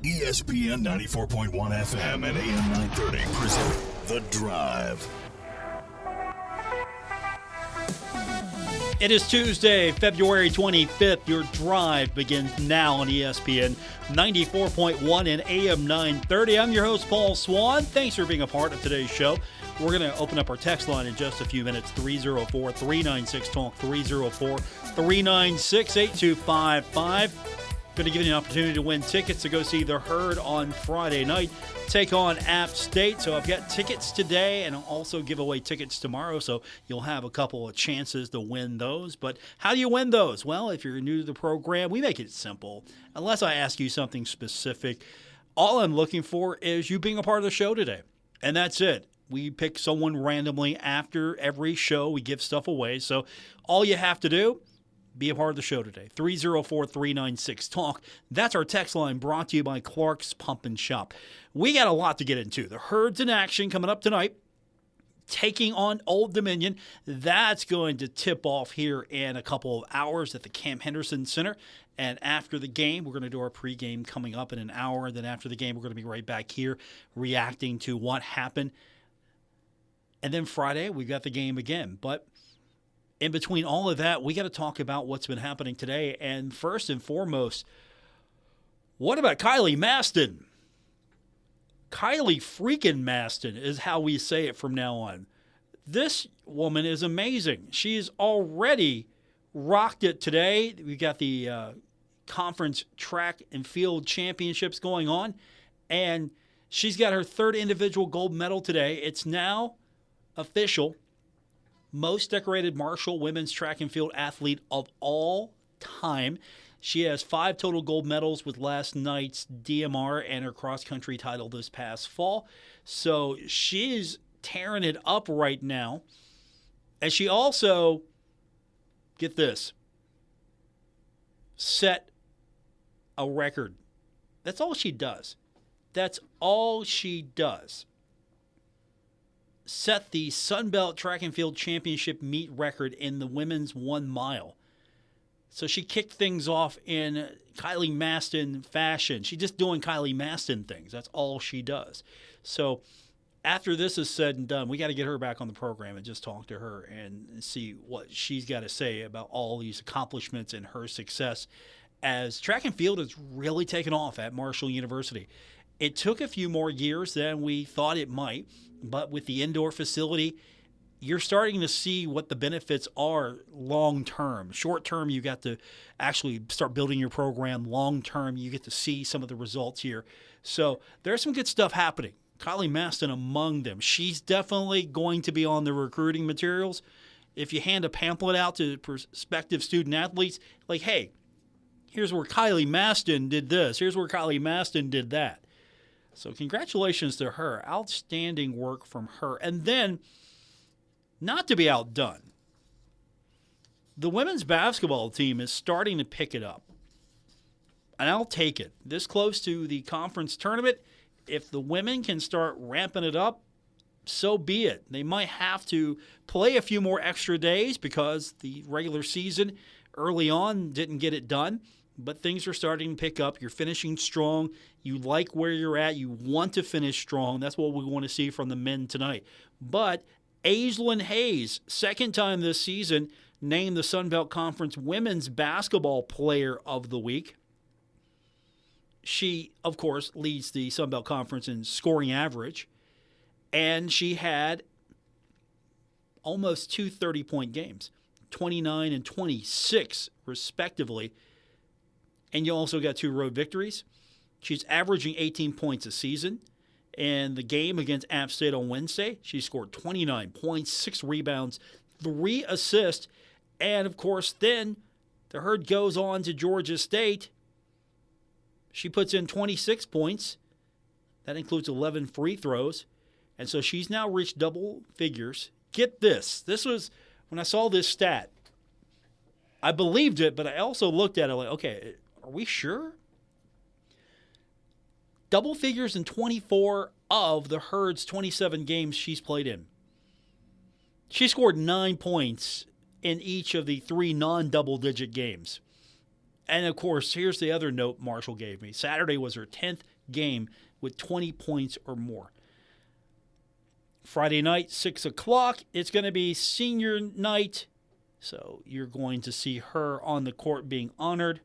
ESPN 94.1 FM and AM 930 present The Drive. It is Tuesday, February 25th. Your drive begins now on ESPN 94.1 and AM 930. I'm your host, Paul Swann. Thanks for being a part of today's show. We're going to open up our text line in just a few minutes, 304-396-TALK, 304-396-8255. Going to give you an opportunity to win tickets to go see the Herd on Friday night, take on App State. So I've got tickets today, and I'll also give away tickets tomorrow, so you'll have a couple of chances to win those. But how do you win those? Well, if you're new to the program, we make it simple. Unless I ask you something specific, all I'm looking for is you being a part of the show today, and that's it. We pick someone randomly after every show. We give stuff away, so all you have to do, be a part of the show today. 304-396-TALK. That's our text line, brought to you by Clark's Pump and Shop. We got a lot to get into. The Herd's in action coming up tonight, taking on Old Dominion. That's going to tip off here in a couple of hours at the Camp Henderson Center. And after the game, we're going to do our pregame coming up in an hour. Then after the game, we're going to be right back here reacting to what happened. And then Friday, we've got the game again. But in between all of that, we got to talk about what's been happening today. And first and foremost, what about Kylie Maston? Kylie freaking Maston is how we say it from now on. This woman is amazing. She's already rocked it today. We've got the conference track and field championships going on. And she's got her third individual gold medal today. It's now official. Most decorated Marshall women's track and field athlete of all time. She has 5 total gold medals with last night's DMR and her cross-country title this past fall. So she's tearing it up right now. And she also, get this, set a record. That's all she does. That's all she does. Set the Sun Belt Track and Field Championship meet record in the women's 1 mile. So she kicked things off in Kylie Maston fashion. She's just doing Kylie Maston things. That's all she does. So after this is said and done, we got to get her back on the program and just talk to her and see what she's got to say about all these accomplishments and her success as track and field has really taken off at Marshall University. It took a few more years than we thought it might. But with the indoor facility, you're starting to see what the benefits are long-term. Short-term, you got to actually start building your program. Long-term, you get to see some of the results here. So there's some good stuff happening. Kylie Maston among them. She's definitely going to be on the recruiting materials. If you hand a pamphlet out to prospective student-athletes, like, hey, here's where Kylie Maston did this. Here's where Kylie Maston did that. So congratulations to her. Outstanding work from her. And then, not to be outdone, the women's basketball team is starting to pick it up. And I'll take it. This close to the conference tournament, if the women can start ramping it up, so be it. They might have to play a few more extra days because the regular season early on didn't get it done. But things are starting to pick up. You're finishing strong. You like where you're at. You want to finish strong. That's what we want to see from the men tonight. But Aislinn Hayes, second time this season, named the Sun Belt Conference Women's Basketball Player of the Week. She, of course, leads the Sun Belt Conference in scoring average. And she had almost 2 30-point games, 29 and 26, respectively. And you also got 2 road victories. She's averaging 18 points a season. And the game against App State on Wednesday, she scored 29 points, 6 rebounds, 3 assists. And, of course, then the Herd goes on to Georgia State. She puts in 26 points. That includes 11 free throws. And so she's now reached double figures. Get this. This was, when I saw this stat, I believed it, but I also looked at it like, okay, are we sure? Double figures in 24 of the Herd's 27 games she's played in. She scored 9 points in each of the 3 non-double-digit games. And, of course, here's the other note Marshall gave me. Saturday was her 10th game with 20 points or more. Friday night, 6 o'clock, it's going to be senior night. So you're going to see her on the court being honored.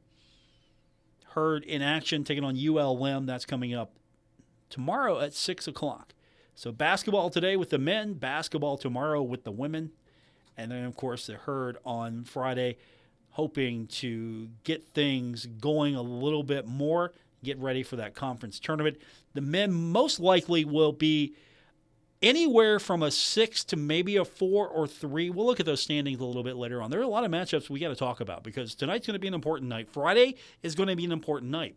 Herd in action, taking on ULM. That's coming up tomorrow at 6 o'clock. So basketball today with the men, basketball tomorrow with the women. And then, of course, the Herd on Friday, hoping to get things going a little bit more, get ready for that conference tournament. The men most likely will be anywhere from a 6 to maybe a 4 or 3. We'll look at those standings a little bit later on. There are a lot of matchups we got to talk about because tonight's going to be an important night. Friday is going to be an important night.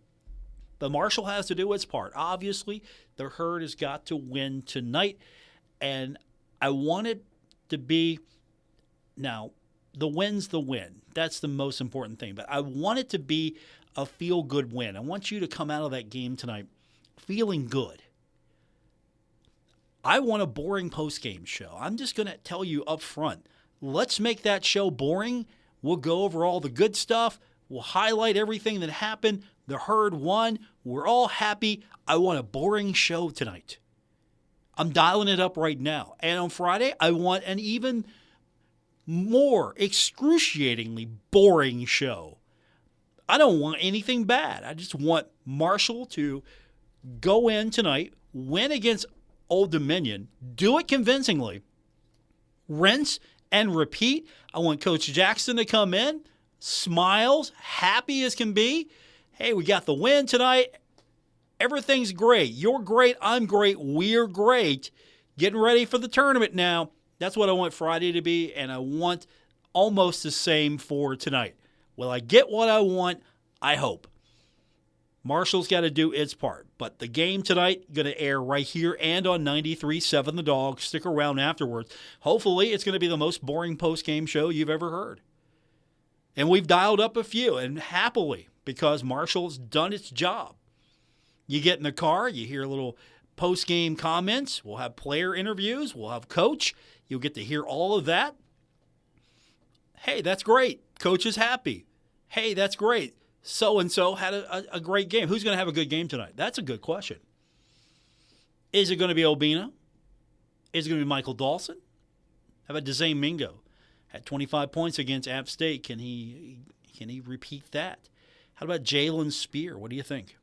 But Marshall has to do its part. Obviously, the Herd has got to win tonight. And I want it to be, now, the win's the win. That's the most important thing. But I want it to be a feel-good win. I want you to come out of that game tonight feeling good. I want a boring post-game show. I'm just going to tell you up front, let's make that show boring. We'll go over all the good stuff. We'll highlight everything that happened. The Herd won. We're all happy. I want a boring show tonight. I'm dialing it up right now. And on Friday, I want an even more excruciatingly boring show. I don't want anything bad. I just want Marshall to go in tonight, win against Old Dominion, do it convincingly, rinse and repeat. I want Coach Jackson to come in, smiles, happy as can be. Hey, we got the win tonight. Everything's great. You're great. I'm great. We're great. Getting ready for the tournament now. That's what I want Friday to be, and I want almost the same for tonight. Will I get what I want? I hope. Marshall's got to do its part. But the game tonight going to air right here and on 93.7 The Dog. Stick around afterwards. Hopefully it's going to be the most boring post-game show you've ever heard. And we've dialed up a few, and happily, because Marshall's done its job. You get in the car, you hear a little post-game comments. We'll have player interviews. We'll have coach. You'll get to hear all of that. Hey, that's great. Coach is happy. Hey, that's great. So-and-so had a great game. Who's going to have a good game tonight? That's a good question. Is it going to be Obina? Is it going to be Michael Dawson? How about Dezane Mingo? Had 25 points against App State. Can he repeat that? How about Jalen Spear? What do you think?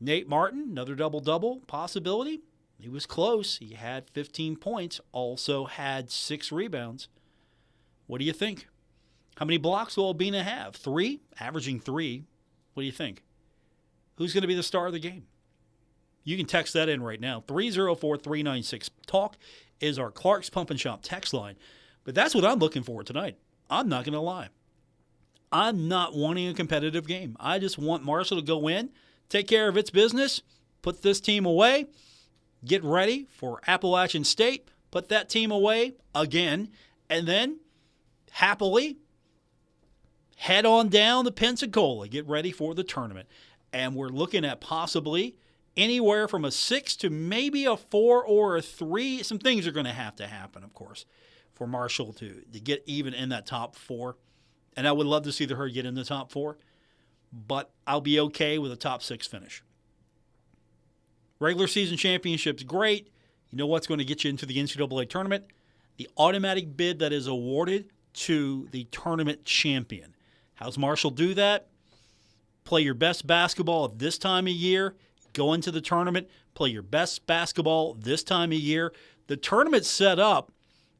Nate Martin, another double-double possibility. He was close. He had 15 points, also had 6 rebounds. What do you think? How many blocks will Obina have? 3? Averaging 3. What do you think? Who's going to be the star of the game? You can text that in right now. 304-396-TALK is our Clark's Pump and Shop text line. But that's what I'm looking for tonight. I'm not going to lie. I'm not wanting a competitive game. I just want Marshall to go in, take care of its business, put this team away, get ready for Appalachian State, put that team away again, and then happily head on down to Pensacola, get ready for the tournament. And we're looking at possibly anywhere from a 6 to maybe a 4 or a 3. Some things are going to happen, of course, for Marshall to get even in that top 4. And I would love to see the Herd get in the top 4, but I'll be okay with a top 6 finish. Regular season championship's great. You know what's going to get you into the NCAA tournament? The automatic bid that is awarded to the tournament champion. How's Marshall do that? Play your best basketball at this time of year. Go into the tournament. Play your best basketball this time of year. The tournament's set up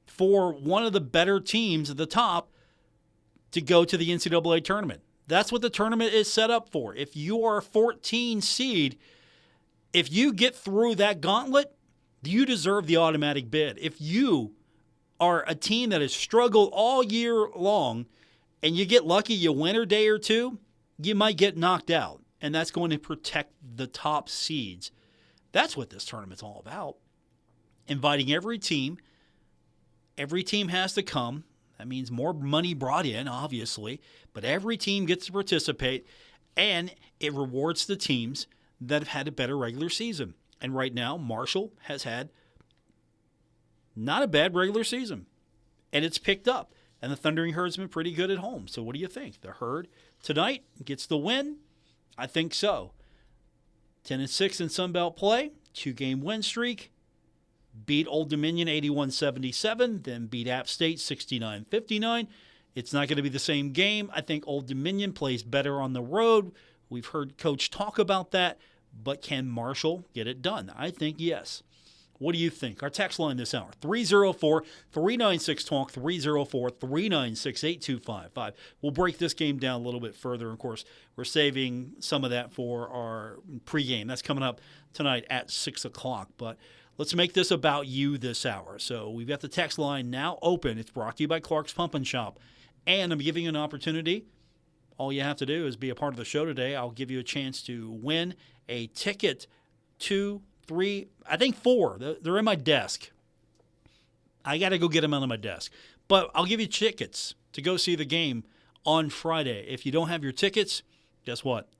for one of the better teams at the top to go to the NCAA tournament. That's what the tournament is set up for. If you are a 14 seed, if you get through that gauntlet, you deserve the automatic bid. If you are a team that has struggled all year long and you get lucky, you win a day or two, you might get knocked out, and that's going to protect the top seeds. That's what this tournament's all about. Inviting every team. Every team has to come. That means more money brought in, obviously, but every team gets to participate, and it rewards the teams that have had a better regular season. And right now, Marshall has had not a bad regular season, and it's picked up. And the Thundering Herd's been pretty good at home. So what do you think? The Herd tonight gets the win? I think so. 10-6 in Sunbelt play, 2-game win streak. Beat Old Dominion 81-77, then beat App State 69-59. It's not going to be the same game. I think Old Dominion plays better on the road. We've heard Coach talk about that, but can Marshall get it done? I think yes. What do you think? Our text line this hour, 304-396-TALK, 304-396-8255. We'll break this game down a little bit further. Of course, we're saving some of that for our pregame. That's coming up tonight at 6 o'clock. But let's make this about you this hour. So we've got the text line now open. It's brought to you by Clark's Pump and Shop. And I'm giving you an opportunity. All you have to do is be a part of the show today. I'll give you a chance to win a ticket to 3, I think 4. They're in my desk. I got to go get them out of my desk. But I'll give you tickets to go see the game on Friday. If you don't have your tickets, guess what?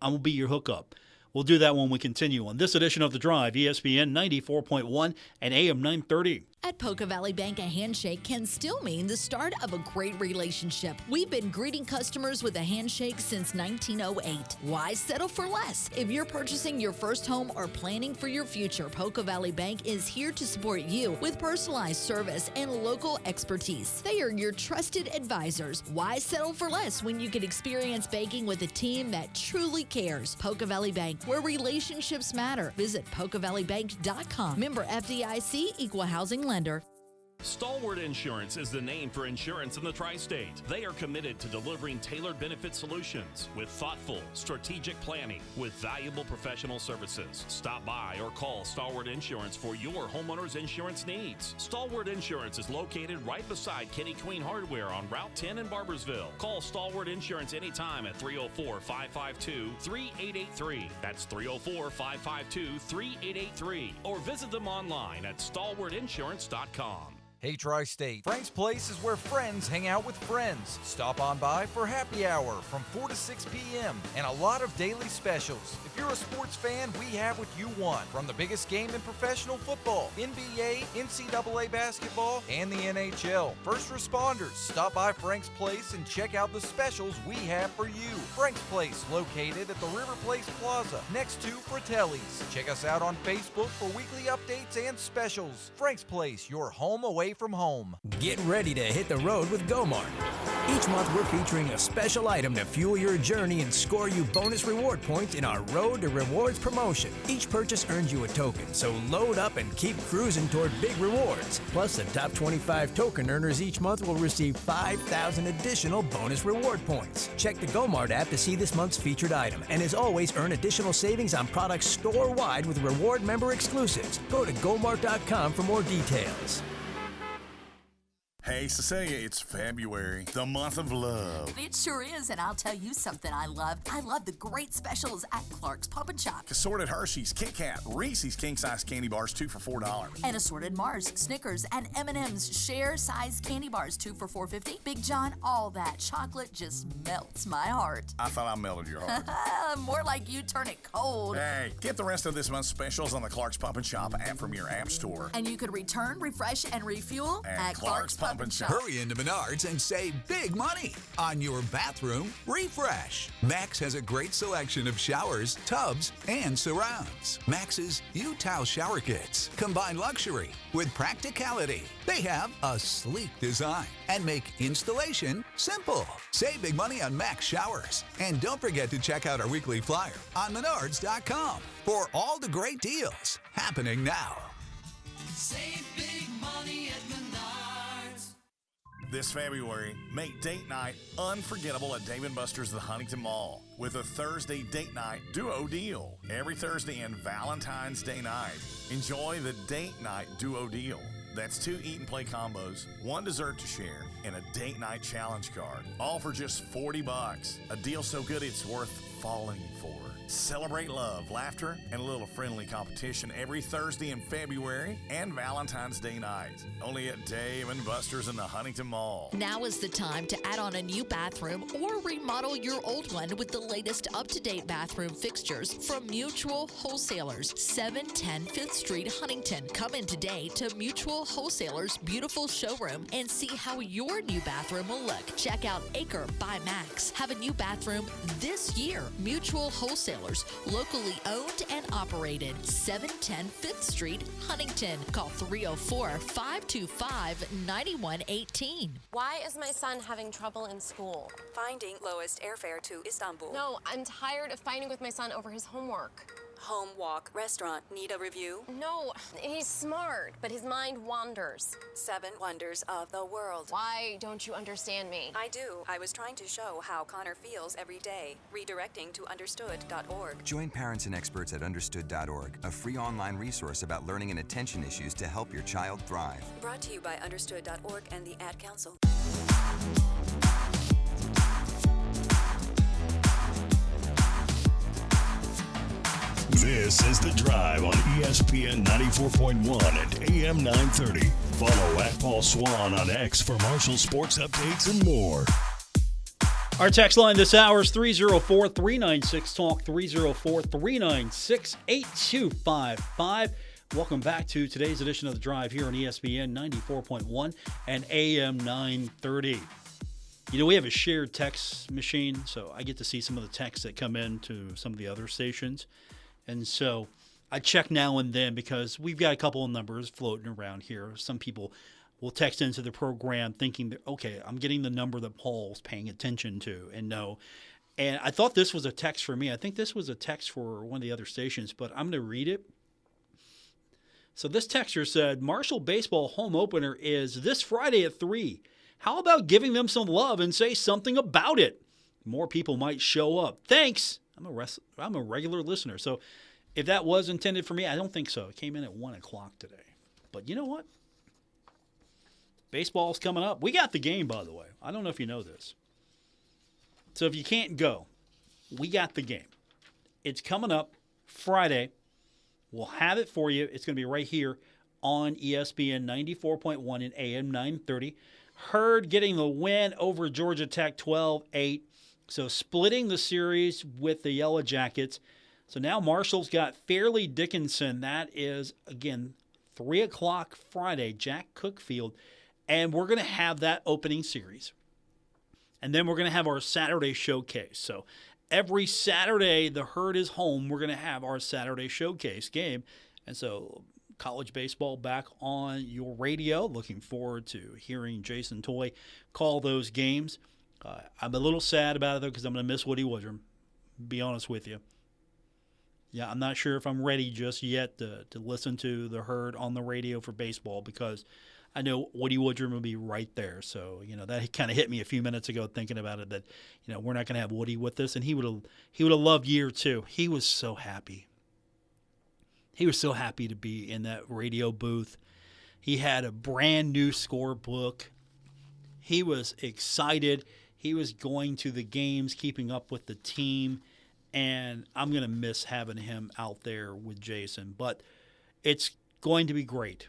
I'm going to be your hookup. We'll do that when we continue on this edition of The Drive, ESPN 94.1 and AM 930. At Poca Valley Bank, a handshake can still mean the start of a great relationship. We've been greeting customers with a handshake since 1908. Why settle for less? If you're purchasing your first home or planning for your future, Poca Valley Bank is here to support you with personalized service and local expertise. They are your trusted advisors. Why settle for less when you can experience banking with a team that truly cares? Poca Valley Bank, where relationships matter. Visit PocaValleyBank.com. Member FDIC, Equal Housing Lender. Stalwart Insurance is the name for insurance in the tri-state. They are committed to delivering tailored benefit solutions with thoughtful, strategic planning with valuable professional services. Stop by or call Stalwart Insurance for your homeowner's insurance needs. Stalwart Insurance is located right beside Kenny Queen Hardware on Route 10 in Barbersville. Call Stalwart Insurance anytime at 304-552-3883. That's 304-552-3883. Or visit them online at stalwartinsurance.com. Hey Tri-State, Frank's Place is where friends hang out with friends. Stop on by for happy hour from 4 to 6 p.m. and a lot of daily specials. If you're a sports fan, we have what you want. From the biggest game in professional football, NBA, NCAA basketball, and the NHL. First responders, stop by Frank's Place and check out the specials we have for you. Frank's Place, located at the River Place Plaza, next to Fratelli's. Check us out on Facebook for weekly updates and specials. Frank's Place, your home away from home. Get ready to hit the road with GoMart. Each month we're featuring a special item to fuel your journey and score you bonus reward points in our Road to Rewards promotion. Each purchase earns you a token, so load up and keep cruising toward big rewards. Plus, the top 25 token earners each month will receive 5,000 additional bonus reward points. Check the GoMart app to see this month's featured item, and as always, earn additional savings on products store-wide with reward member exclusives. Go to GoMart.com for more details. Hey, Cecilia, it's February, the month of love. It sure is, and I'll tell you something I love. I love the great specials at Clark's Pump and Shop. Assorted Hershey's, Kit Kat, Reese's King Size Candy Bars, 2 for $4. And assorted Mars, Snickers, and M&M's share size candy bars, 2 for $4.50. Big John, all that chocolate just melts my heart. I thought I melted your heart. More like you turn it cold. Hey, get the rest of this month's specials on the Clark's Pump and Shop app from your app store. And you could return, refresh, and refuel at Clark's Pump and Shop. Hurry into Menards and save big money on your bathroom refresh. Max has a great selection of showers, tubs, and surrounds. Max's U-Towel shower kits combine luxury with practicality. They have a sleek design and make installation simple. Save big money on Max showers. And don't forget to check out our weekly flyer on Menards.com for all the great deals happening now. Save big money at Menards. This February, make date night unforgettable at Dave & Buster's The Huntington Mall with a Thursday date night duo deal. Every Thursday and Valentine's Day night, enjoy the date night duo deal. That's 2 eat and play combos, 1 dessert to share, and a date night challenge card. All for just $40. A deal so good it's worth falling for. Celebrate love, laughter, and a little friendly competition every Thursday in February and Valentine's Day night. Only at Dave & Buster's in the Huntington Mall. Now is the time to add on a new bathroom or remodel your old one with the latest up-to-date bathroom fixtures from Mutual Wholesalers, 710 5th Street, Huntington. Come in today to Mutual Wholesalers' beautiful showroom and see how your new bathroom will look. Check out Acre by Max. Have a new bathroom this year. Mutual Wholesalers, locally owned and operated, 710 5th Street, Huntington. Call 304-525-9118. Why is my son having trouble in school? Finding lowest airfare to Istanbul. No, I'm tired of fighting with my son over his homework. Home, walk, restaurant. Need a review? No, he's smart, but his mind wanders. 7 wonders of the world. Why don't you understand me? I do. I was trying to show how Connor feels every day. Redirecting to understood.org. Join parents and experts at understood.org, a free online resource about learning and attention issues to help your child thrive. Brought to you by understood.org and the Ad Council. This is The Drive on ESPN 94.1 and AM 930. Follow at Paul Swann on X for Marshall sports updates and more. Our text line this hour is 304-396-TALK, 304-396-8255. Welcome back to today's edition of The Drive here on ESPN 94.1 and AM 930. You know, we have a shared text machine, so I get to see some of the texts that come in to some of the other stations. And so I check now and then because we've got a couple of numbers floating around here. Some people will text into the program thinking that, okay, I'm getting the number that Paul's paying attention to and no. And I thought this was a text for me. I think this was a text for one of the other stations, but I'm going to read it. So this texter said, Marshall baseball home opener is this Friday at 3. How about giving them some love and say something about it? More people might show up. Thanks. I'm a regular listener. So if that was intended for me, I don't think so. It came in at 1 o'clock today. But you know what? Baseball's coming up. We got the game, by the way. I don't know if you know this. So if you can't go, we got the game. It's coming up Friday. We'll have it for you. It's going to be right here on ESPN 94.1 and AM 930. Herd getting the win over Georgia Tech 12-8. So splitting the series with the Yellow Jackets. So now Marshall's got Fairleigh Dickinson. That is, again, 3 o'clock Friday, Jack Cook Field. And we're going to have that opening series. And then we're going to have our Saturday showcase. So every Saturday the Herd is home, we're going to have our Saturday showcase game. And so college baseball back on your radio. Looking forward to hearing Jason Toy call those games. I'm a little sad about it, though, because I'm going to miss Woody Woodrum, be honest with you. Yeah, I'm not sure if I'm ready just yet to listen to the Herd on the radio for baseball because I know Woody Woodrum will be right there. So, you know, that kind of hit me a few minutes ago thinking about it that, you know, we're not going to have Woody with us. And he would have loved year 2. He was so happy. He was so happy to be in that radio booth. He had a brand new scorebook. He was excited. He was going to the games, keeping up with the team, and I'm going to miss having him out there with Jason. But it's going to be great.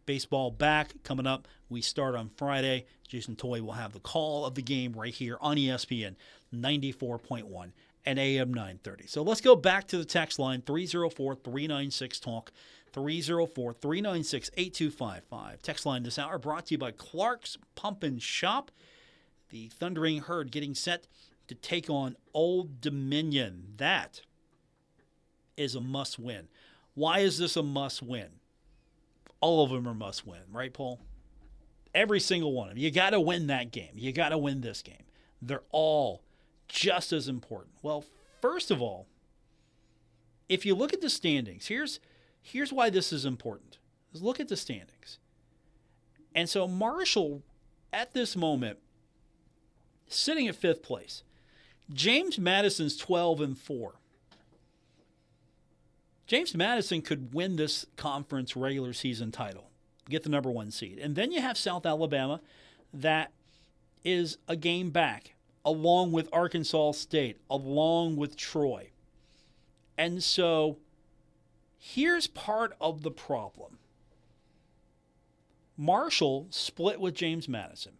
Baseball back, coming up. We start on Friday. Jason Toy will have the call of the game right here on ESPN 94.1 and AM 930. So let's go back to the text line, 304-396-TALK, 304-396-8255. Text line this hour brought to you by Clark's Pump and Shop. The Thundering Herd getting set to take on Old Dominion. That is a must-win. Why is this a must-win? All of them are must-win, right, Paul? Every single one of them. You got to win that game. You got to win this game. They're all just as important. Well, first of all, if you look at the standings, here's why this is important. Let's look at the standings. And so Marshall, at this moment, sitting at 5th place. James Madison's 12-4. James Madison could win this conference regular season title, get the number 1 seed. And then you have South Alabama that is a game back, along with Arkansas State, along with Troy. And so here's part of the problem. Marshall split with James Madison.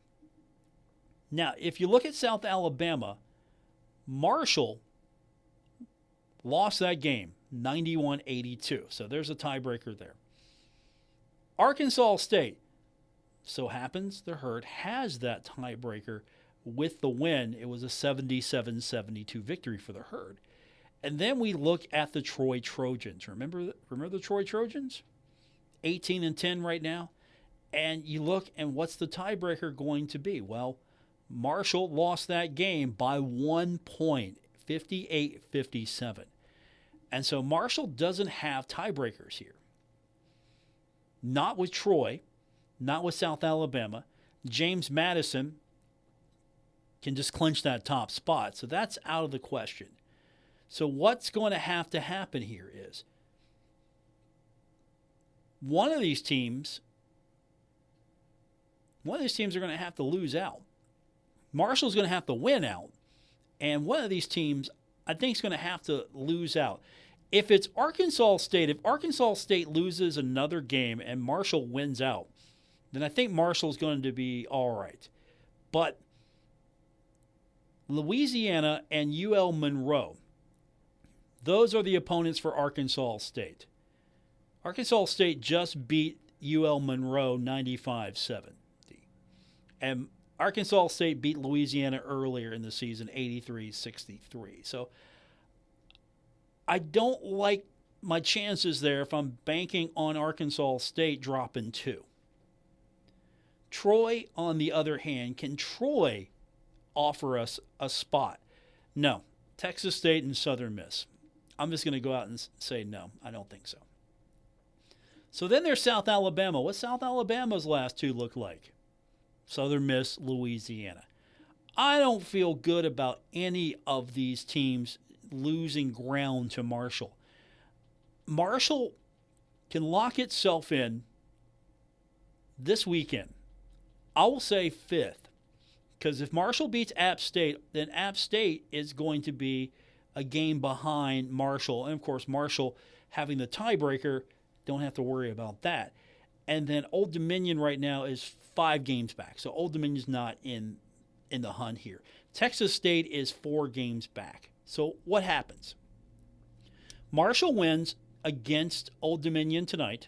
Now, if you look at South Alabama, Marshall lost that game 91-82. So there's a tiebreaker there. Arkansas State, so happens the Herd has that tiebreaker with the win. It was a 77-72 victory for the Herd. And then we look at the Troy Trojans. Remember the Troy Trojans? 18-10 right now. And you look, and what's the tiebreaker going to be? Well, Marshall lost that game by 1 point, 58-57. And so Marshall doesn't have tiebreakers here. Not with Troy, not with South Alabama. James Madison can just clinch that top spot. So that's out of the question. So what's going to happen here is one of these teams are going to have to lose out. Marshall's going to have to win out. And one of these teams, I think, is going to have to lose out. If it's Arkansas State, if Arkansas State loses another game and Marshall wins out, then I think Marshall's going to be all right. But Louisiana and UL Monroe, those are the opponents for Arkansas State. Arkansas State just beat UL Monroe 95-70. And Arkansas State beat Louisiana earlier in the season 83-63. So I don't like my chances there if I'm banking on Arkansas State dropping 2. Troy, on the other hand, can Troy offer us a spot? No. Texas State and Southern Miss. I'm just going to go out and say no. I don't think so. So then there's South Alabama. What's South Alabama's last 2 look like? Southern Miss, Louisiana. I don't feel good about any of these teams losing ground to Marshall. Marshall can lock itself in this weekend. I will say 5th, because if Marshall beats App State, then App State is going to be a game behind Marshall. And, of course, Marshall having the tiebreaker, don't have to worry about that. And then Old Dominion right now is 5 games back. So Old Dominion's not in the hunt here. Texas State is 4 games back. So what happens? Marshall wins against Old Dominion tonight.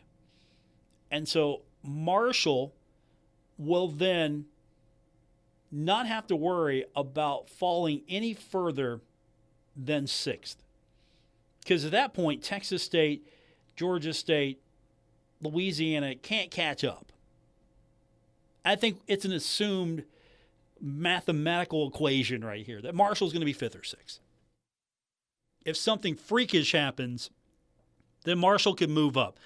And so Marshall will then not have to worry about falling any further than 6th. Because at that point, Texas State, Georgia State, Louisiana can't catch up. I think it's an assumed mathematical equation right here that Marshall's going to be 5th or 6th. If something freakish happens, then Marshall could move up.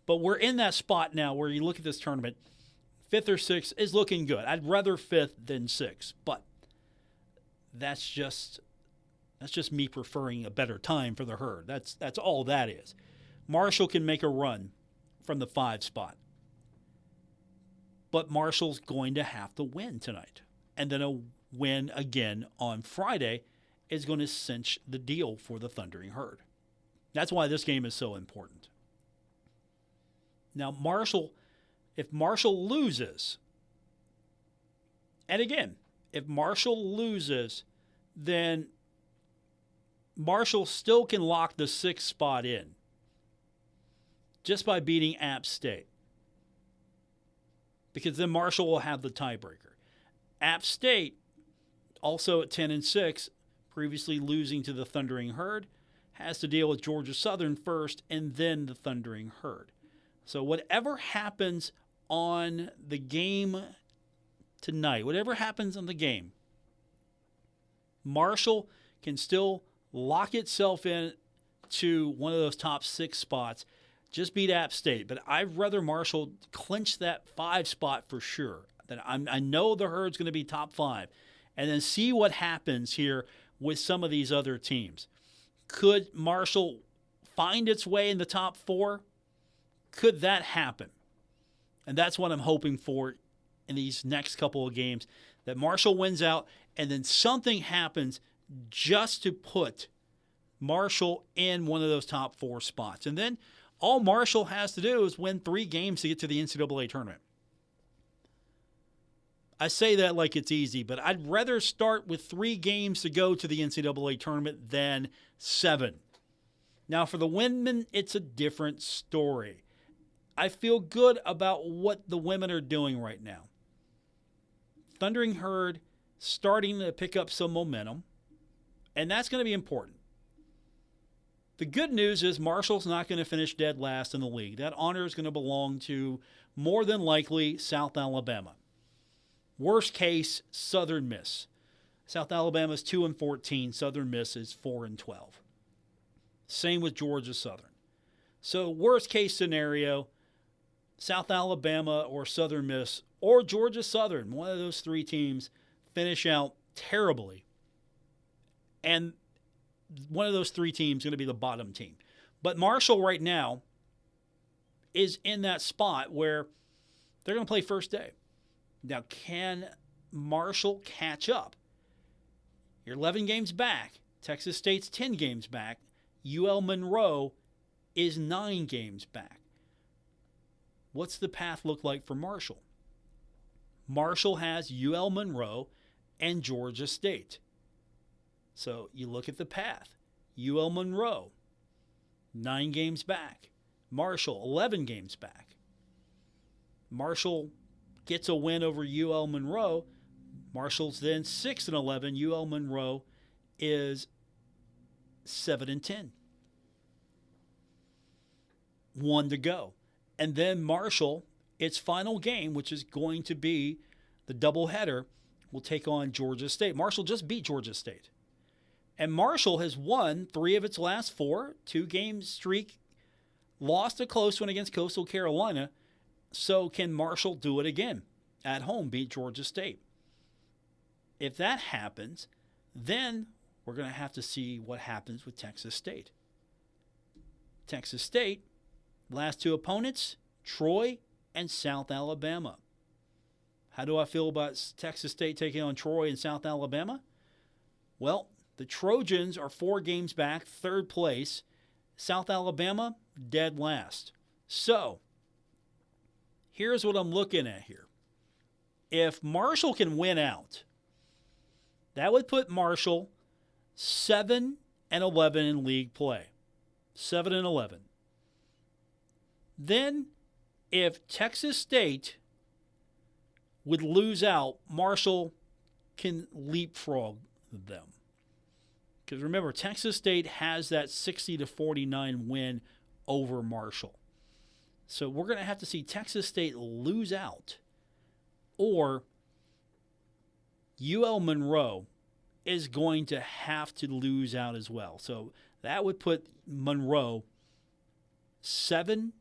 But we're in that spot now where you look at this tournament, 5th or 6th is looking good. I'd rather 5th than 6th, but that's just me preferring a better time for the Herd. That's all that is. Marshall can make a run from the 5 spot. But Marshall's going to have to win tonight. And then a win again on Friday is going to cinch the deal for the Thundering Herd. That's why this game is so important. Now, if Marshall loses, and again, if Marshall loses, then Marshall still can lock the 6th spot in just by beating App State. Because then Marshall will have the tiebreaker. App State, also at 10-6, previously losing to the Thundering Herd, has to deal with Georgia Southern first and then the Thundering Herd. So whatever happens on the game tonight, whatever happens on the game, Marshall can still lock itself in to one of those top 6 spots. Just beat App State, but I'd rather Marshall clinch that 5 spot for sure. That I know the Herd's going to be top 5, and then see what happens here with some of these other teams. Could Marshall find its way in the top 4? Could that happen? And that's what I'm hoping for in these next couple of games, that Marshall wins out, and then something happens just to put Marshall in one of those top 4 spots. And then all Marshall has to do is win 3 games to get to the NCAA tournament. I say that like it's easy, but I'd rather start with 3 games to go to the NCAA tournament than 7. Now, for the women, it's a different story. I feel good about what the women are doing right now. Thundering Herd starting to pick up some momentum, and that's going to be important. The good news is Marshall's not going to finish dead last in the league. That honor is going to belong to, more than likely, South Alabama. Worst case, Southern Miss. South Alabama's 2-14. Southern Miss is 4-12. Same with Georgia Southern. So worst case scenario, South Alabama or Southern Miss or Georgia Southern, one of those 3 teams, finish out terribly. And one of those 3 teams is going to be the bottom team. But Marshall right now is in that spot where they're going to play first day. Now, can Marshall catch up? You're 11 games back. Texas State's 10 games back. UL Monroe is 9 games back. What's the path look like for Marshall? Marshall has UL Monroe and Georgia State. So you look at the path. UL Monroe, 9 games back. Marshall, 11 games back. Marshall gets a win over UL Monroe. Marshall's then 6-11. UL Monroe is 7-10. 1 to go. And then Marshall, its final game, which is going to be the doubleheader, will take on Georgia State. Marshall just beat Georgia State. And Marshall has won 3 of its last 4, 2-game streak, lost a close one against Coastal Carolina. So can Marshall do it again at home, beat Georgia State? If that happens, then we're going to have to see what happens with Texas State. Texas State, last 2 opponents, Troy and South Alabama. How do I feel about Texas State taking on Troy and South Alabama? Well, the Trojans are 4 games back, 3rd place. South Alabama, dead last. So, here's what I'm looking at here. If Marshall can win out, that would put Marshall 7-11 in league play. 7-11. Then, if Texas State would lose out, Marshall can leapfrog them. Because remember, Texas State has that 60-49 win over Marshall. So we're going to have to see Texas State lose out, or UL Monroe is going to have to lose out as well. So that would put Monroe 7-11.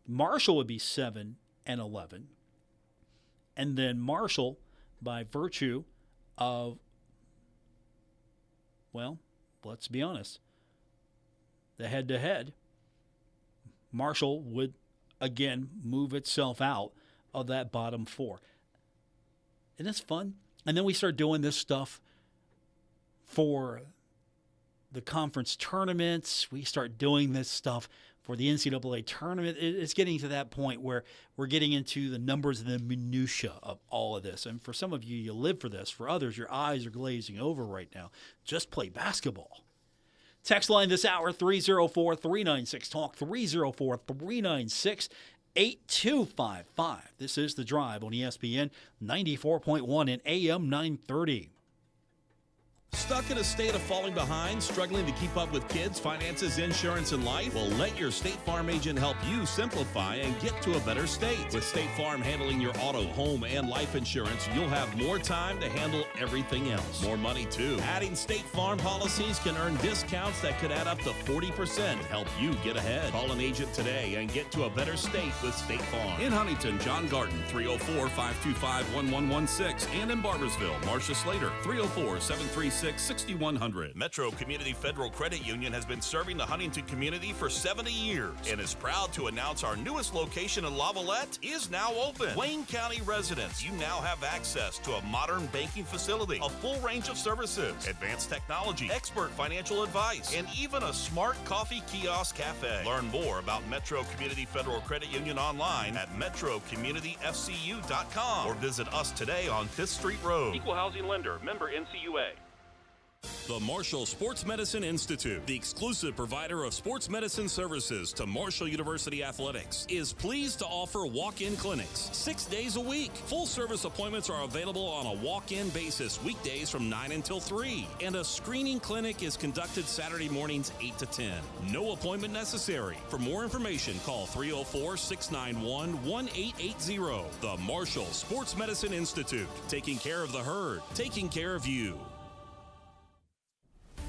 Marshall would be 7-11. And then Marshall, by virtue of, well, let's be honest, the head-to-head, Marshall would, again, move itself out of that bottom 4. Isn't this fun? And then we start doing this stuff for the conference tournaments. We start doing this stuff for the NCAA tournament. It's getting to that point where we're getting into the numbers and the minutia of all of this. And for some of you, you live for this. For others, your eyes are glazing over right now. Just play basketball. Text line this hour, 304-396-TALK, 304-396-8255. This is The Drive on ESPN 94.1 and AM 930. Stuck in a state of falling behind, struggling to keep up with kids, finances, insurance, and life? Well, let your State Farm agent help you simplify and get to a better state. With State Farm handling your auto, home, and life insurance, you'll have more time to handle everything else. More money, too. Adding State Farm policies can earn discounts that could add up to 40% and help you get ahead. Call an agent today and get to a better state with State Farm. In Huntington, John Garden, 304-525-1116. And in Barboursville, Marcia Slater, 304-736 866-6100. Metro Community Federal Credit Union has been serving the Huntington community for 70 years and is proud to announce our newest location in Lavalette is now open. Wayne County residents, you now have access to a modern banking facility, a full range of services, advanced technology, expert financial advice, and even a smart coffee kiosk cafe. Learn more about Metro Community Federal Credit Union online at metrocommunityfcu.com or visit us today on 5th Street Road. Equal housing lender, member NCUA. The Marshall Sports Medicine Institute, the exclusive provider of sports medicine services to Marshall University Athletics, is pleased to offer walk-in clinics 6 days a week. Full-service appointments are available on a walk-in basis weekdays from 9 until 3, and a screening clinic is conducted Saturday mornings 8 to 10. No appointment necessary. For more information, call 304-691-1880. The Marshall Sports Medicine Institute, taking care of the herd, taking care of you.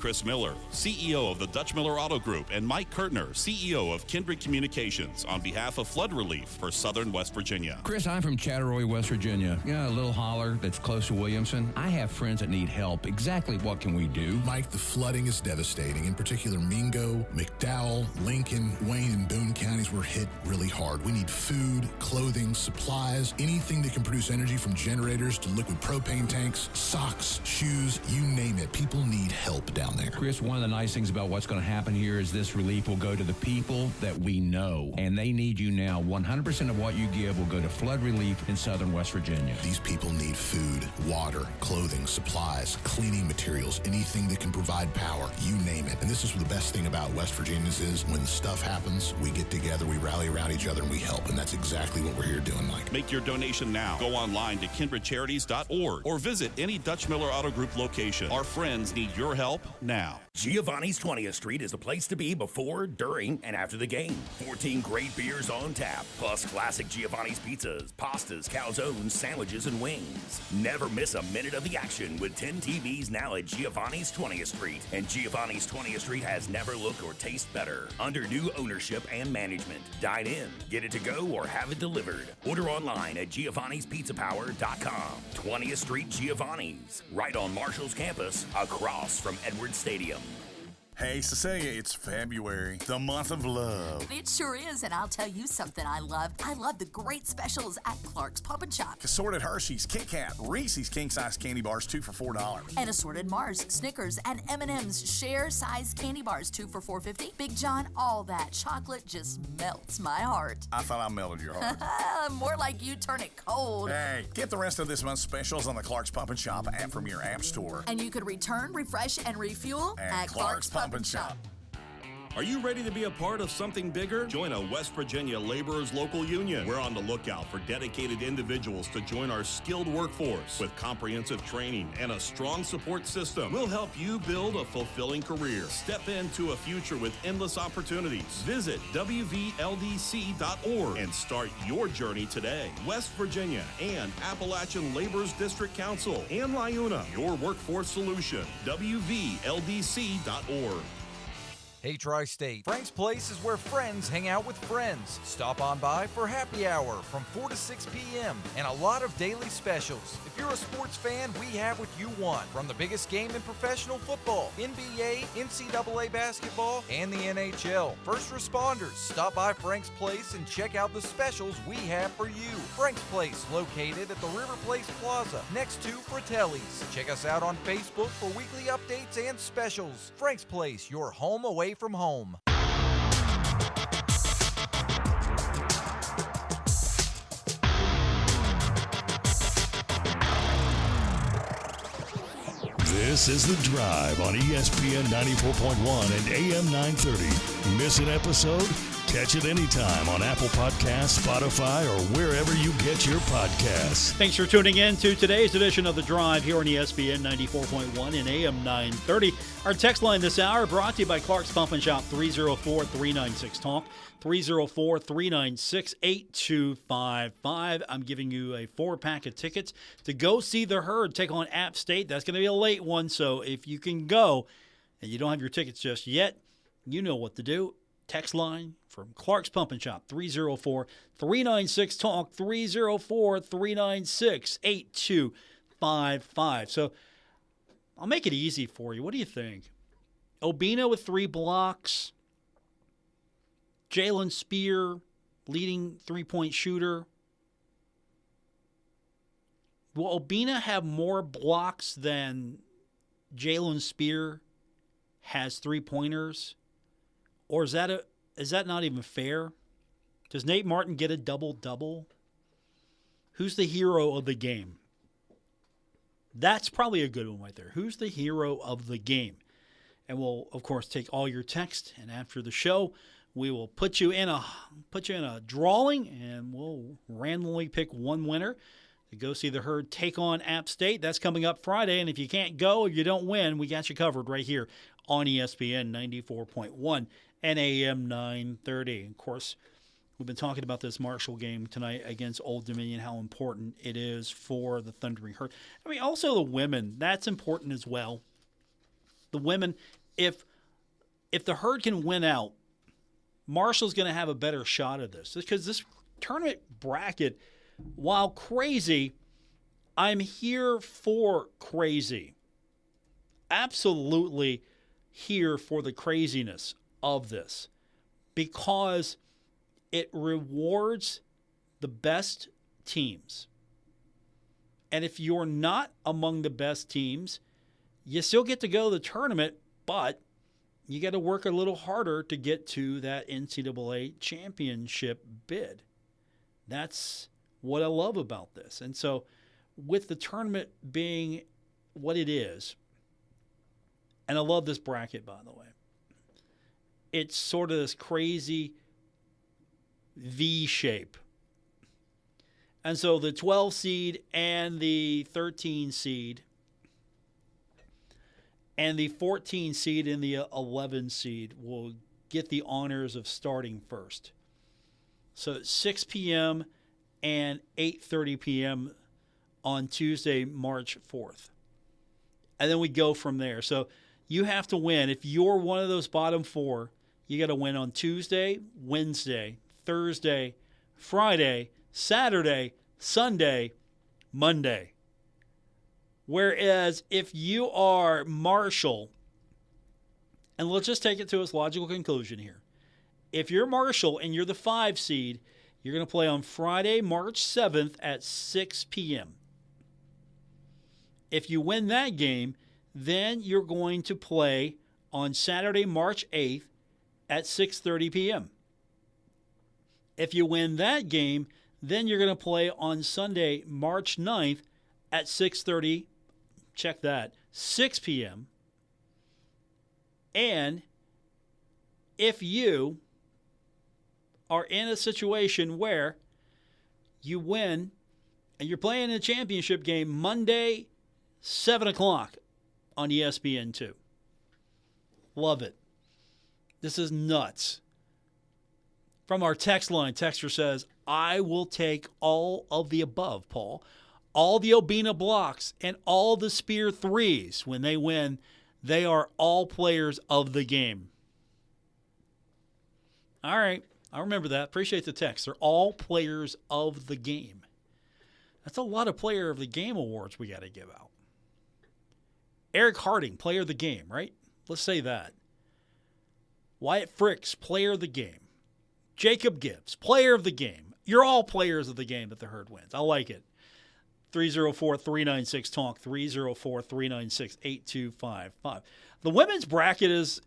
Chris Miller, CEO of the Dutch Miller Auto Group, and Mike Kurtner, CEO of Kindred Communications, on behalf of flood relief for Southern West Virginia. Chris, I'm from Chatteroy, West Virginia. A little holler that's close to Williamson. I have friends that need help. Exactly what can we do? Mike, the flooding is devastating. In particular, Mingo, McDowell, Lincoln, Wayne, and Boone counties were hit really hard. We need food, clothing, supplies, anything that can produce energy, from generators to liquid propane tanks, socks, shoes, you name it. People need help down there. Chris, one of the nice things about what's going to happen here is this relief will go to the people that we know, and they need you now. 100% of what you give will go to flood relief in Southern West Virginia. These people need food, water, clothing, supplies, cleaning materials, anything that can provide power, you name it. And this is the best thing about West Virginians is when stuff happens, we get together, we rally around each other, and we help. And that's exactly what we're here doing, Mike. Make your donation now. Go online to kindredcharities.org or visit any Dutch Miller Auto Group location. Our friends need your help now. Giovanni's 20th Street is the place to be before, during, and after the game. 14 great beers on tap, plus classic Giovanni's pizzas, pastas, calzones, sandwiches, and wings. Never miss a minute of the action with 10 TVs now at Giovanni's 20th Street. And Giovanni's 20th Street has never looked or tasted better. Under new ownership and management. Dine in, get it to go, or have it delivered. Order online at Giovanni'sPizzaPower.com. 20th Street Giovanni's, right on Marshall's campus, across from Edwards Stadium. Hey, Cecilia, it's February, the month of love. It sure is, and I'll tell you something I love. I love the great specials at Clark's Pump and Shop. Assorted Hershey's, Kit Kat, Reese's King Size Candy Bars, 2 for $4. And assorted Mars, Snickers, and M&M's Share Size Candy Bars, 2 for $4.50. Big John, all that chocolate just melts my heart. I thought I melted your heart. More like you turn it cold. Hey, get the rest of this month's specials on the Clark's Pump and Shop app from your app store. And you could return, refresh, and refuel at Clark's Pump and Shop. Are you ready to be a part of something bigger? Join a West Virginia Laborers Local Union. We're on the lookout for dedicated individuals to join our skilled workforce. With comprehensive training and a strong support system, we'll help you build a fulfilling career. Step into a future with endless opportunities. Visit WVLDC.org and start your journey today. West Virginia and Appalachian Laborers District Council and LIUNA, your workforce solution. WVLDC.org. Hey, Tri-State, Frank's Place is where friends hang out with friends. Stop on by for happy hour from 4 to 6 p.m. and a lot of daily specials. If you're a sports fan, we have what you want. From the biggest game in professional football, NBA, NCAA basketball, and the NHL. First responders, stop by Frank's Place and check out the specials we have for you. Frank's Place, located at the River Place Plaza, next to Fratelli's. Check us out on Facebook for weekly updates and specials. Frank's Place, your home away from home. This is The Drive on ESPN 94.1 and AM 930. Miss an episode? Catch it anytime on Apple Podcasts, Spotify, or wherever you get your podcasts. Thanks for tuning in to today's edition of The Drive here on ESPN 94.1 and AM 930. Our text line this hour brought to you by Clark's Pump and Shop, 304-396-TALK, 304-396-8255. I'm giving you a 4-pack of tickets to go see the Herd take on App State. That's going to be a late one, so if you can go and you don't have your tickets just yet, you know what to do. Text line from Clark's Pump and Shop, I'll make it easy for you. What do you think? Obina with 3 blocks. Jalen Spear, leading three-point shooter. Will Obina have more blocks than Jalen Spear has three-pointers? Or is that not even fair? Does Nate Martin get a double-double? Who's the hero of the game? That's probably a good one right there. Who's the hero of the game? And we'll, of course, take all your text, and after the show, we will put you in a drawing, and we'll randomly pick one winner to go see the Herd take on App State. That's coming up Friday, and if you can't go or you don't win, we got you covered right here on ESPN 94.1 and AM 930. Of course, we've been talking about this Marshall game tonight against Old Dominion, how important it is for the Thundering Herd. I mean, also the women, that's important as well. The women, if the Herd can win out, Marshall's going to have a better shot at this, because this tournament bracket, while crazy, I'm here for crazy. Absolutely here for the craziness of this, because it rewards the best teams. And if you're not among the best teams, you still get to go to the tournament, but you got to work a little harder to get to that NCAA championship bid. That's what I love about this. And so with the tournament being what it is, and I love this bracket, by the way, it's sort of this crazy V shape. And so the 12 seed and the 13 seed and the 14 seed and the 11 seed will get the honors of starting first. So it's 6 p.m. and 8:30 p.m. on Tuesday, March 4th. And then we go from there. So you have to win. If you're one of those bottom 4, you got to win on Tuesday, Wednesday, Thursday, Friday, Saturday, Sunday, Monday. Whereas if you are Marshall, and let's just take it to its logical conclusion here. If you're Marshall and you're the 5 seed, you're going to play on Friday, March 7th at 6 p.m. If you win that game, then you're going to play on Saturday, March 8th at 6:30 p.m. If you win that game, then you're going to play on Sunday, March 9th at 6:30, check that, 6 p.m. And if you are in a situation where you win and you're playing a championship game Monday, 7 o'clock on ESPN2. Love it. This is nuts. From our text line, texter says, I will take all of the above, Paul. All the Obina blocks and all the Spear threes. When they win, they are all players of the game. All right. I remember that. Appreciate the text. They're all players of the game. That's a lot of player of the game awards we got to give out. Eric Harding, player of the game, right? Let's say that. Wyatt Fricks, player of the game. Jacob Gibbs, player of the game. You're all players of the game that the Herd wins. I like it. 304-396-TALK, 304-396-8255. The women's bracket is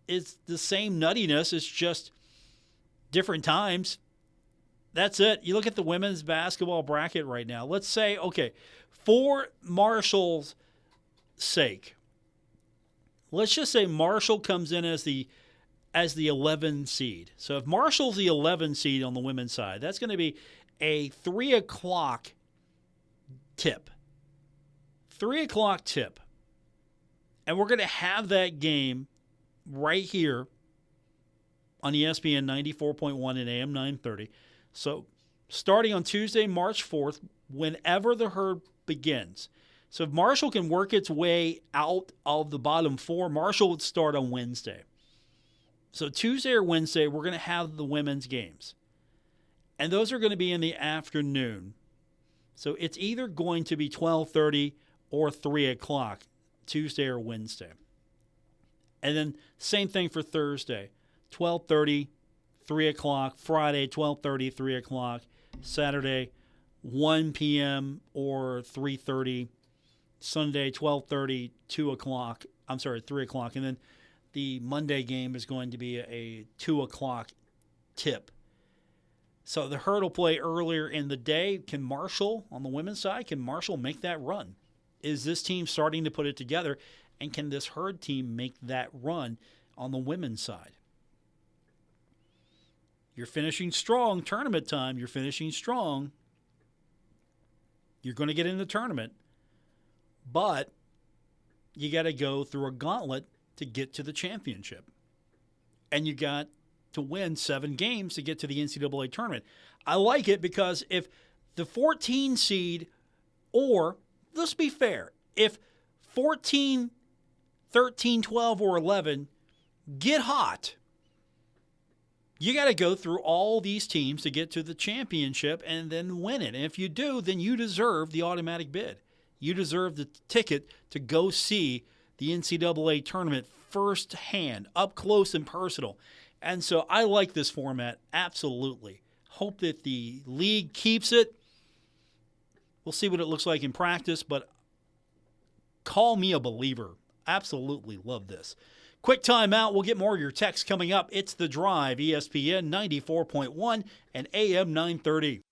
the same nuttiness. It's just different times. That's it. You look at the women's basketball bracket right now. Let's say, okay, for Marshall's sake, let's just say Marshall comes in as the 11 seed. So if Marshall's the 11 seed on the women's side, that's going to be a 3 o'clock tip. 3 o'clock tip. And we're going to have that game right here on ESPN 94.1 and AM 930. So starting on Tuesday, March 4th, whenever the Herd begins. So if Marshall can work its way out of the bottom 4, Marshall would start on Wednesday. So Tuesday or Wednesday, we're going to have the women's games. And those are going to be in the afternoon. So it's either going to be 12:30 or 3 o'clock Tuesday or Wednesday. And then same thing for Thursday, 12:30, 3 o'clock. Friday, 12:30, 3 o'clock. Saturday, 1 p.m. or 3:30. Sunday, 12:30, 2 o'clock. 3 o'clock. And then the Monday game is going to be a 2 o'clock tip. So the Herd will play earlier in the day. Can Marshall, on the women's side, can Marshall make that run? Is this team starting to put it together? And can this Herd team make that run on the women's side? You're finishing strong, tournament time. You're finishing strong. You're going to get in the tournament. But you got to go through a gauntlet to get to the championship. And you got to win 7 games to get to the NCAA tournament. I like it because if the 14 seed, or let's be fair, if 14, 13, 12, or 11 get hot, you got to go through all these teams to get to the championship and then win it. And if you do, then you deserve the automatic bid. You deserve the ticket to go see the NCAA tournament firsthand, up close and personal. And so I like this format, absolutely. Hope that the league keeps it. We'll see what it looks like in practice, but call me a believer. Absolutely love this. Quick timeout. We'll get more of your texts coming up. It's The Drive, ESPN 94.1 and AM 930.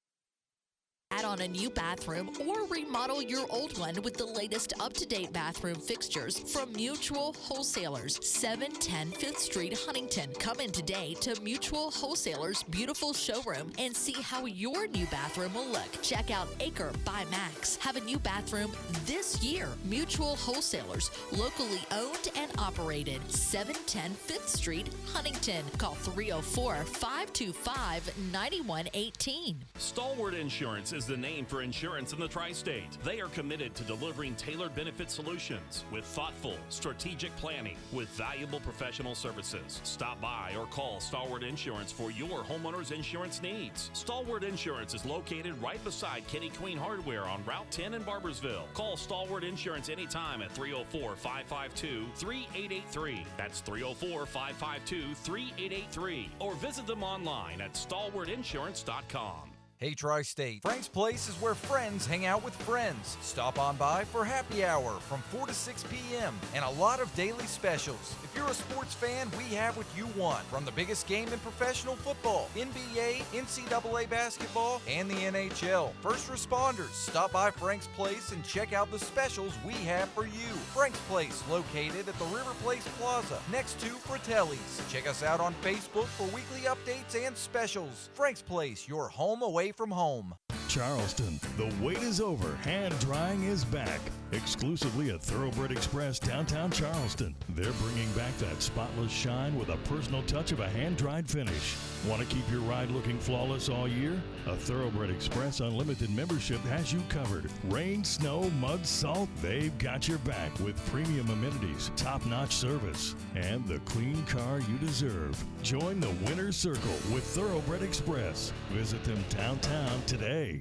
Add on a new bathroom or remodel your old one with the latest up-to-date bathroom fixtures from Mutual Wholesalers, 710 5th Street, Huntington. Come in today to Mutual Wholesalers' beautiful showroom and see how your new bathroom will look. Check out Acre by Max. Have a new bathroom this year. Mutual Wholesalers, locally owned and operated, 710 5th Street, Huntington. Call 304-525-9118. Stalwart Insurance is the name for insurance in the tri-state. They are committed to delivering tailored benefit solutions with thoughtful, strategic planning with valuable professional services. Stop by or call Stalwart Insurance for your homeowner's insurance needs. Stalwart Insurance is located right beside Kenny Queen Hardware on Route 10 in Barbersville. Call Stalwart Insurance anytime at 304-552-3883. That's 304-552-3883. Or visit them online at stalwartinsurance.com. Hey Tri-State, Frank's Place is where friends hang out with friends. Stop on by for happy hour from 4 to 6 p.m. and a lot of daily specials. If you're a sports fan, we have what you want. From the biggest game in professional football, NBA, NCAA basketball, and the NHL. First responders, stop by Frank's Place and check out the specials we have for you. Frank's Place, located at the River Place Plaza, next to Fratelli's. Check us out on Facebook for weekly updates and specials. Frank's Place, your home away from home. Charleston, the wait is over. Hand drying is back. Exclusively at Thoroughbred Express, downtown Charleston. They're bringing back that spotless shine with a personal touch of a hand-dried finish. Want to keep your ride looking flawless all year? A Thoroughbred Express Unlimited membership has you covered. Rain, snow, mud, salt, they've got your back with premium amenities, top-notch service, and the clean car you deserve. Join the winner's circle with Thoroughbred Express. Visit them downtown today.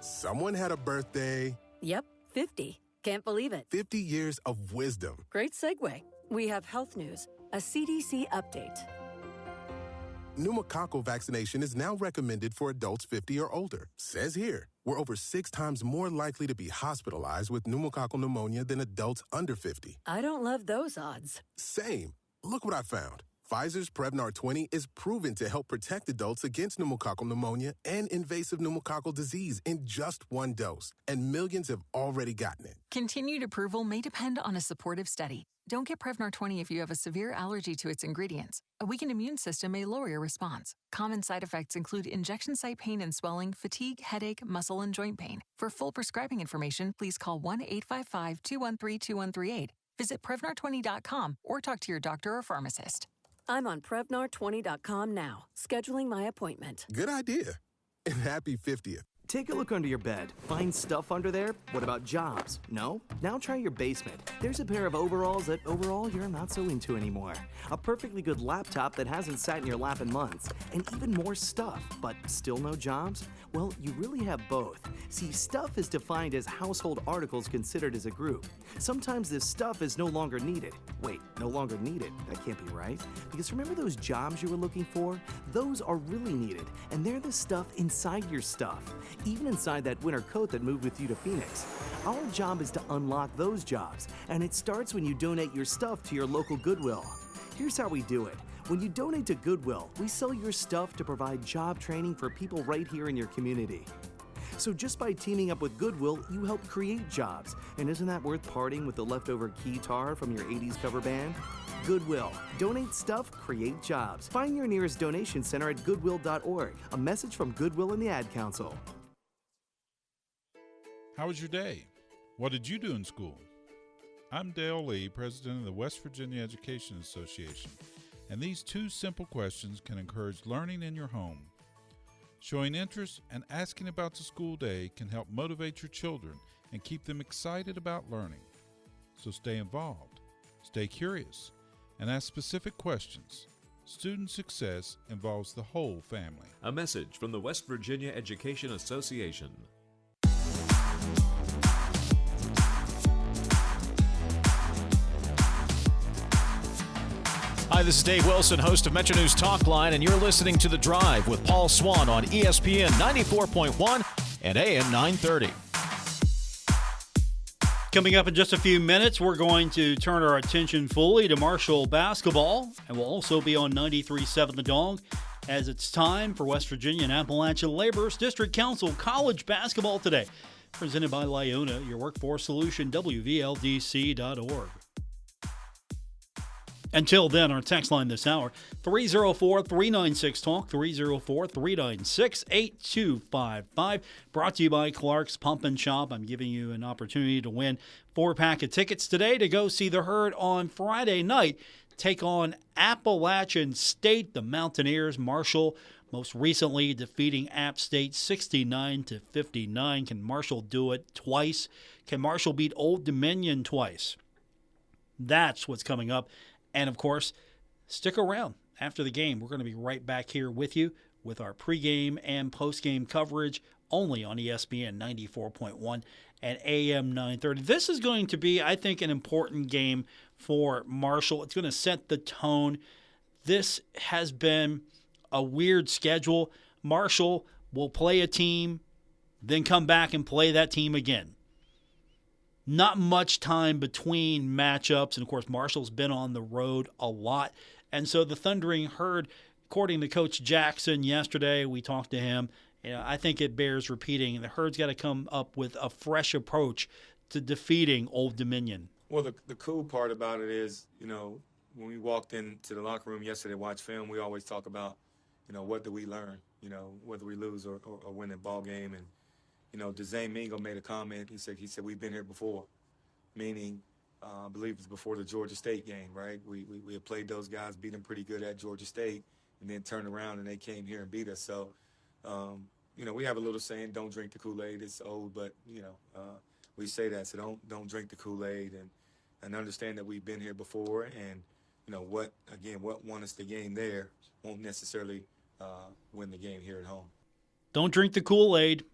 Someone had a birthday. Yep, 50. Can't believe it. 50 years of wisdom. Great segue. We have health news, a CDC update. Pneumococcal vaccination is now recommended for adults 50 or older. Says here, we're over 6 times more likely to be hospitalized with pneumococcal pneumonia than adults under 50. I don't love those odds. Same. Look what I found. Pfizer's Prevnar 20 is proven to help protect adults against pneumococcal pneumonia and invasive pneumococcal disease in just 1 dose, and millions have already gotten it. Continued approval may depend on a supportive study. Don't get Prevnar 20 if you have a severe allergy to its ingredients. A weakened immune system may lower your response. Common side effects include injection site pain and swelling, fatigue, headache, muscle, and joint pain. For full prescribing information, please call 1-855-213-2138. Visit Prevnar20.com or talk to your doctor or pharmacist. I'm on Prevnar20.com now, scheduling my appointment. Good idea. And happy 50th. Take a look under your bed. Find stuff under there? What about jobs? No? Now try your basement. There's a pair of overalls that overall you're not so into anymore. A perfectly good laptop that hasn't sat in your lap in months. And even more stuff, but still no jobs? Well, you really have both. See, stuff is defined as household articles considered as a group. Sometimes this stuff is no longer needed. Wait, no longer needed? That can't be right. Because remember those jobs you were looking for? Those are really needed, and they're the stuff inside your stuff. Even inside that winter coat that moved with you to Phoenix. Our job is to unlock those jobs, and it starts when you donate your stuff to your local Goodwill. Here's how we do it. When you donate to Goodwill, we sell your stuff to provide job training for people right here in your community. So just by teaming up with Goodwill, you help create jobs. And isn't that worth parting with the leftover keytar from your 80s cover band? Goodwill. Donate stuff, create jobs. Find your nearest donation center at goodwill.org. A message from Goodwill and the Ad Council. How was your day? What did you do in school? I'm Dale Lee, president of the West Virginia Education Association, and these two simple questions can encourage learning in your home. Showing interest and asking about the school day can help motivate your children and keep them excited about learning. So stay involved, stay curious, and ask specific questions. Student success involves the whole family. A message from the West Virginia Education Association. Hi, this is Dave Wilson, host of Metro News Talkline, and you're listening to The Drive with Paul Swann on ESPN 94.1 and AM 930. Coming up in just a few minutes, we're going to turn our attention fully to Marshall basketball, and we'll also be on 93.7 The Dog as it's time for West Virginia and Appalachian Laborers District Council College Basketball today. Presented by Lyona, your workforce solution, WVLDC.org. Until then, our text line this hour, 304-396-TALK, 304-396-8255. Brought to you by Clark's Pump and Shop. I'm giving you an opportunity to win 4-pack of tickets today to go see the Herd on Friday night. Take on Appalachian State, the Mountaineers. Marshall most recently defeating App State 69-59. Can Marshall do it twice? Can Marshall beat Old Dominion twice? That's what's coming up. And, of course, stick around after the game. We're going to be right back here with you with our pregame and postgame coverage only on ESPN 94.1 and AM 930. This is going to be, I think, an important game for Marshall. It's going to set the tone. This has been a weird schedule. Marshall will play a team, then come back and play that team again. Not much time between matchups. And, of course, Marshall's been on the road a lot. And so the Thundering Herd, according to Coach Jackson yesterday, we talked to him, I think it bears repeating. The Herd's got to come up with a fresh approach to defeating Old Dominion. Well, the cool part about it is, when we walked into the locker room yesterday to watch film, we always talk about, what do we learn, whether we lose or win a ball game. And Dezane Mingo made a comment. He said we've been here before, meaning I believe it was before the Georgia State game, right? We had played those guys, beat them pretty good at Georgia State, and then turned around and they came here and beat us. So, we have a little saying, don't drink the Kool-Aid. It's old, but, we say that. So don't drink the Kool-Aid and understand that we've been here before. And, what won us the game there won't necessarily win the game here at home. Don't drink the Kool-Aid.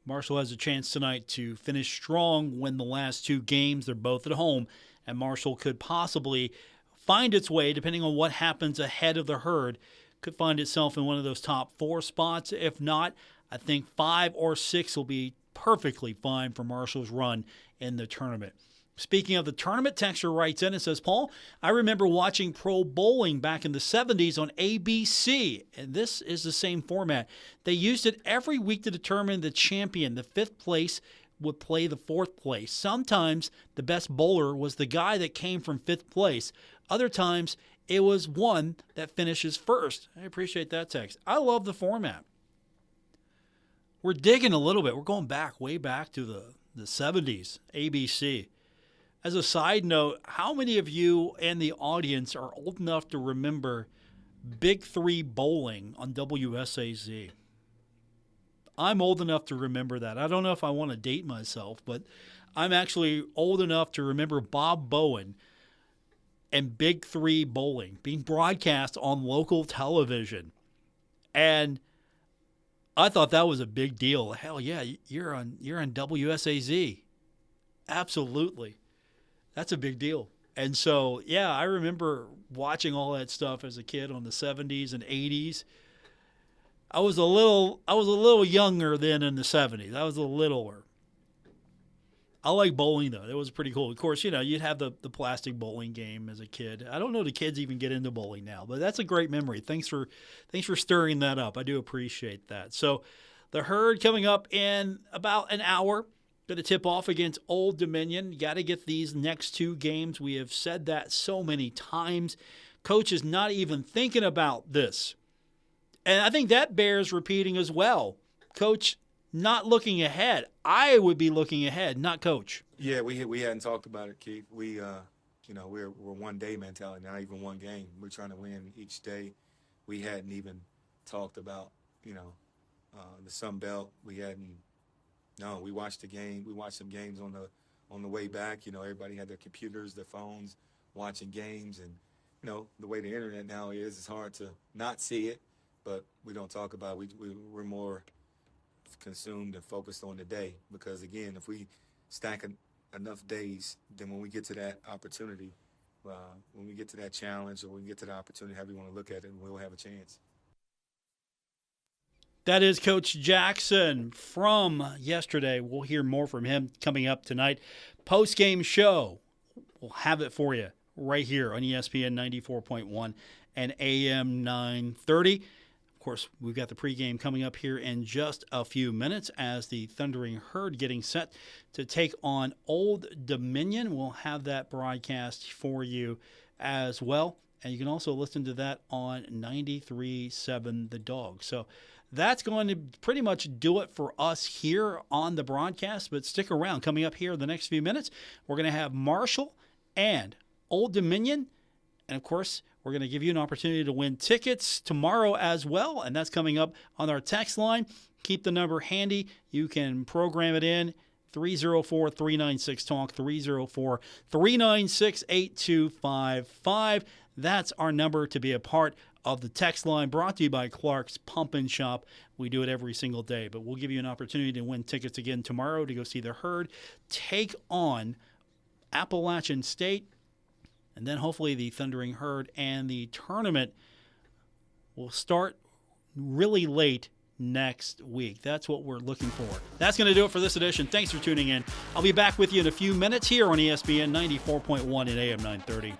Marshall has a chance tonight to finish strong, win the last two games. They're both at home, and Marshall could possibly find its way, depending on what happens ahead of the Herd, could find itself in one of those top 4 spots. If not, I think 5 or 6 will be perfectly fine for Marshall's run in the tournament. Speaking of the tournament, Texture writes in and says, Paul, I remember watching pro bowling back in the 70s on ABC, and this is the same format. They used it every week to determine the champion. The 5th place would play the 4th place. Sometimes the best bowler was the guy that came from 5th place. Other times it was one that finishes first. I appreciate that text. I love the format. We're digging a little bit. We're going back, way back to the 70s, ABC. As a side note, how many of you and the audience are old enough to remember Big 3 bowling on WSAZ? I'm old enough to remember that. I don't know if I want to date myself, but I'm actually old enough to remember Bob Bowen and Big Three Bowling being broadcast on local television. And I thought that was a big deal. Hell yeah, you're on WSAZ. Absolutely. That's a big deal. And so, yeah, I remember watching all that stuff as a kid on the 70s and 80s. I was a little younger then in the 70s. I was a littler. I like bowling, though. That was pretty cool. Of course, you'd have the plastic bowling game as a kid. I don't know the kids even get into bowling now, but that's a great memory. Thanks for stirring that up. I do appreciate that. So the Herd coming up in about an hour. Going to tip off against Old Dominion. You got to get these next two games. We have said that so many times. Coach is not even thinking about this. And I think that bears repeating as well. Coach not looking ahead. I would be looking ahead, not Coach. Yeah, we hadn't talked about it, Keith. We're one day mentality, not even one game. We're trying to win each day. We hadn't even talked about the Sun Belt. No, we watched the game. We watched some games on the way back. Everybody had their computers, their phones, watching games, and the way the internet now is, it's hard to not see it, but we don't talk about it. We're more consumed and focused on the day, because again, if we stack enough days, then when we get to that opportunity, when we get to that challenge, or when we get to the opportunity, however you want to look at it, we'll have a chance. That is Coach Jackson from yesterday. We'll hear more from him coming up tonight. Post-game show, we'll have it for you right here on ESPN 94.1 and AM 930. Of course, we've got the pregame coming up here in just a few minutes as the Thundering Herd getting set to take on Old Dominion. We'll have that broadcast for you as well. And you can also listen to that on 93.7 The Dog. So that's going to pretty much do it for us here on the broadcast. But stick around. Coming up here in the next few minutes, we're going to have Marshall and Old Dominion. And, of course, we're going to give you an opportunity to win tickets tomorrow as well. And that's coming up on our text line. Keep the number handy. You can program it in. 304-396-TALK, 304-396-8255. That's our number to be a part of the text line, brought to you by Clark's Pump and Shop. We do it every single day, but we'll give you an opportunity to win tickets again tomorrow to go see the Herd take on Appalachian State, and then hopefully the Thundering Herd and the tournament will start really late next week. That's what we're looking for. That's going to do it for this edition. Thanks for tuning in. I'll be back with you in a few minutes here on ESPN 94.1 and AM 930.